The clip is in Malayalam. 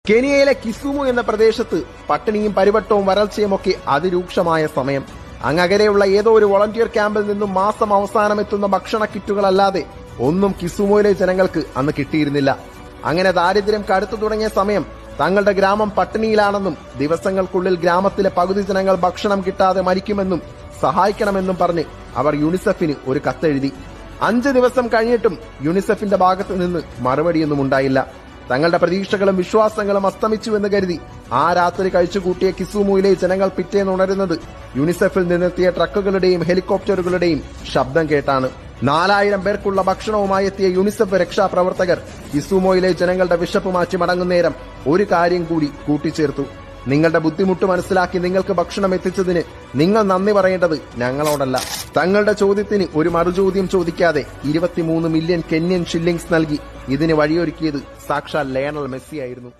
കെനിയയിലെ കിസുമു എന്ന പ്രദേശത്ത് പട്ടിണിയും പരിവട്ടവും വരൾച്ചയുമൊക്കെ അതിരൂക്ഷമായ സമയം. അങ്ങകരെയുള്ള ഏതോ ഒരു വോളണ്ടിയർ ക്യാമ്പിൽ നിന്നും മാസം അവസാനം എത്തുന്ന ഭക്ഷണ കിറ്റുകളല്ലാതെ ഒന്നും കിസുമുയിലെ ജനങ്ങൾക്ക് അന്ന് കിട്ടിയിരുന്നില്ല. അങ്ങനെ ദാരിദ്ര്യം കടുത്തു തുടങ്ങിയ സമയം തങ്ങളുടെ ഗ്രാമം പട്ടിണിയിലാണെന്നും ദിവസങ്ങൾക്കുള്ളിൽ ഗ്രാമത്തിലെ പകുതി ജനങ്ങൾ ഭക്ഷണം കിട്ടാതെ മരിക്കുമെന്നും സഹായിക്കണമെന്നും പറഞ്ഞ് അവർ യുണിസെഫിന് ഒരു കത്തെഴുതി. 5 ദിവസം കഴിഞ്ഞിട്ടും യുണിസെഫിന്റെ ഭാഗത്ത് നിന്ന് മറുപടിയൊന്നും ഉണ്ടായില്ല. തങ്ങളുടെ പ്രതീക്ഷകളും വിശ്വാസങ്ങളും അസ്തമിച്ചുവെന്ന് കരുതി ആ രാത്രി കഴിച്ചുകൂട്ടിയ കിസുമുയിലെ ജനങ്ങൾ പിറ്റേന്ന് ഉണരുന്നത് യുണിസെഫിൽ നിന്നെത്തിയ ട്രക്കുകളുടെയും ഹെലികോപ്റ്ററുകളുടെയും ശബ്ദം കേട്ടാണ്. 4000 പേർക്കുള്ള ഭക്ഷണവുമായി എത്തിയ യുണിസെഫ് രക്ഷാപ്രവർത്തകർ കിസുമുയിലെ ജനങ്ങളുടെ വിശപ്പ് മാറ്റി മടങ്ങുന്നേരം ഒരു കാര്യം കൂടി കൂട്ടിച്ചേർത്തു. നിങ്ങളുടെ ബുദ്ധിമുട്ട് മനസ്സിലാക്കി നിങ്ങൾക്ക് ഭക്ഷണം എത്തിച്ചതിന് നിങ്ങൾ നന്ദി പറയേണ്ടത് ഞങ്ങളോടല്ല. തങ്ങളുടെ ചോദ്യത്തിന് ഒരു മറുചോദ്യം ചോദിക്കാതെ 23 മില്യൺ കെന്യൻ ഷില്ലിംഗ്സ് നൽകി ഇതിന് വഴിയൊരുക്കിയത് സാക്ഷാൽ ലയണൽ മെസ്സിയായിരുന്നു.